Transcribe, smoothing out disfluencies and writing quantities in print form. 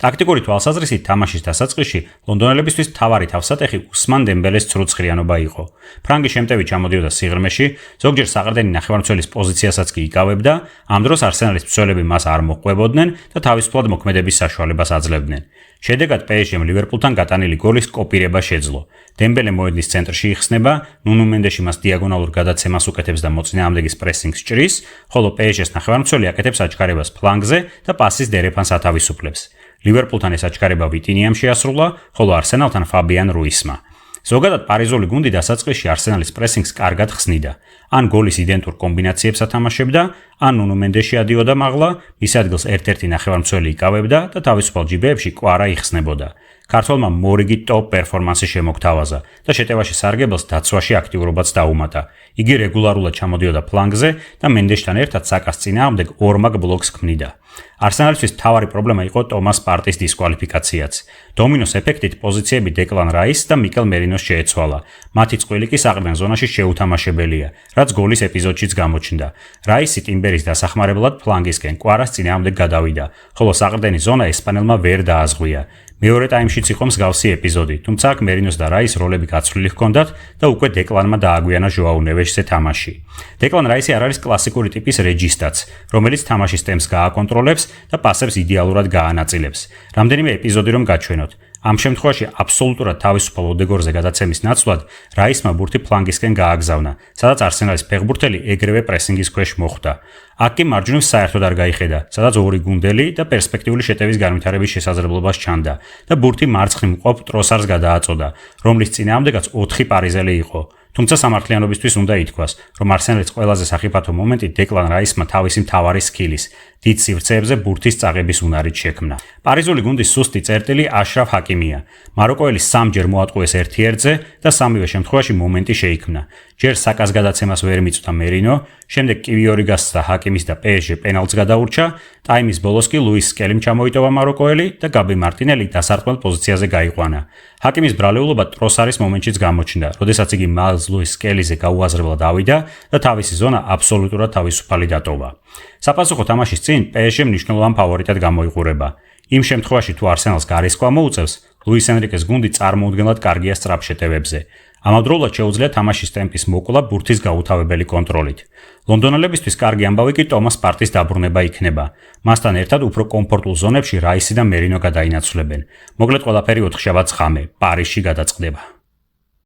ტაქტიკური თვალსაზრისით თამაშის დასაწყისში ლონდონელებისთვის მთავარი თავსატეხი უსმან დემბელეს ცრუცხრიანობა იყო. ფრანგი შემტევი ჩამოდიოდა სიღრმეში, ზოგჯერ საყრდენი ნახევარმცველის პოზიციასაც კი იკავებდა, ამ დროს არსენალის მცველები მას არ მოჰყვებოდნენ და თავისუფლად მოქმედების საშუალებას აძლევდნენ. შედეგად PSG-მ ლივერპულთან გატანილი გოლის კოპირება შეძლო. დემბელე მოედნის ცენტრში იხსნება, ნუნუ მენდეში მას დიაგონალურ გადაცემას უკეთებს და მოწინააღმდეგის პრესინგს ჭრის, ხოლო PSG-ს ნახევარმცველი აკეთებს აჩქარებას ფლანგზე და პასის დერეფანს ათავისუფლებს. ლივერპულთან ეს აჩქარება ვიტინიამ შეასრულა, ხოლო არსენალთან ფაბიან რუისმა. ზოგადად პარიზული გუნდი დასაწყისში არსენალის პრესინგს კარგად ხსნიდა. ან გოლის იდენტურ კომბინაციებს ათამაშებდა, ან ნუნუ მენდეში ადიოდა მაღლა, მის ადგილს ერთ-ერთი ნახევარმცველი იკავებდა და თავისუფალ ჯიბეებში კვარა იხსნებოდა. ქართველმა მორიგი ტოპ პერფორმანსი შემოგთავაზა და შეტევაში სარგებელს დაცვაში აქტიურობაც დაუმატა. იგი რეგულარულად ჩამოდიოდა ფლანგზე და მენდეშთან ერთად საკას წინააღმდეგ ორმაგ ბლოკს ქმნიდა. არსენალისთვის მთავარი პრობლემა იყო ტომას პარტის დისკვალიფიკაციაც. დომინოს ეფექტით პოზიციები დეკლან რაის და მიკელ მერინოს შეეცვალა. მათი წყვილი კი საყრდენ ზონაში შეუთამაშებელია, რაც გოლის ეპიზოდშიც გამოჩნდა. რაისი ტიმბერის დასახმარებლად ფლანგისკენ კვარას წინააღმდეგ გადავიდა, ხოლო საყრდენი ზონა ესპანელმა ვერ დააზღვია. მეორე ტაიმშიც იყო მსგავსი ეპიზოდი, თუმცა აქ მერინოს და რაის როლები გაცვლილი ჰქონდათ და უკვე დეკლანმა დააგვიანა ჟოაუ ნევეშზე თამაში. დეკლან რაისი არ არის კლასიკური ტიპის რეჯისტაც, რომელიც თამაშის ტემპს გააკონტროლებს და პასებს იდეალურად გაანაწილებს. რამდენიმე ეპიზოდი რომ გაჩვენოთ. ამ შემთხვევაში აბსოლუტურად თავისუფალ ოდეგორზე გადაცემის ნაცვლად რაისმა ბურთი ფლანგისკენ გააგზავნა, სადაც არსენალის ფეხბურთელი ეგრევე პრესინგის ქვეშ მოხვდა. აქ კი მარჯვნივ საერთოდ არ გაიხედა, სადაც ორი გუნდელი და პერსპექტიული შეტევის განვითარების შესაძლებლობას ჩანდა და ბურთი მარცხნივ მყოფ ტროსარს გადააწოდა, რომლის წინააღმდეგაც 4 პარიზელი იყო. თუმცა სამართლიანობისთვის უნდა ითქვას, რომ არსენალის ყველაზე სახიფათო მომენტი დეკლან რაისმა თავისი მთავარი სკილის, დიდ სივრცეებზე ბურთის წაღების უნარით შექმნა. პარიზული გუნდის სუსტი წერტილი აშრაფ ჰაკიმია. მაროკოელი 3-ჯერ მოატყუეს 1-1-ზე და სამივე შემთხვევაში მომენტი შეიქმნა. ჯერ საკას გადაცემას ვერ მიწვდა მერინო, შემდეგ კივიორი გასცდა ჰაკიმის და PSG პენალტს გადაურჩა, ტაიმის ბოლოს კი ლუის სკელიმ ჩამოიტოვა მაროკოელი და გაბი მარტინელი დასარტყმელ პოზიციაზე გაიყვანა. ჰაკიმის ბრალეულობა ტროსარის მომენტშიც გამოჩნდა, როდესაც იგი მაილზ ლუის სკელიზე გაუაზრებლად ავიდა და თავისი ზონა აბსოლუტურად თავისუფალი დატოვა. საპასუხო თამაშის წინ PSG მნიშვნელოვან ფავორიტად გამოიყურება. იმ შემთხვევაში თუ არსენალს გარისკვა მოუწევს, ლუის ენრიკეს გუნდი წარმოუდგენლად კარგია სწრაფ შეტევებზე. ამავდროულად შეუძლია თამაშის ტემპის მოკლა ბურთის გაუთავებელი კონტროლით. ლონდონელებისთვის კარგი ამბავი კი ტომას პარტის დაბრუნება იქნება. მასთან ერთად უფრო კომფორტულ ზონებში რაისი და მერინო გადაინაცვლებენ. მოკლედ ყველაფერი 4 შაბათს ღამე პარიზში გადაწყდება.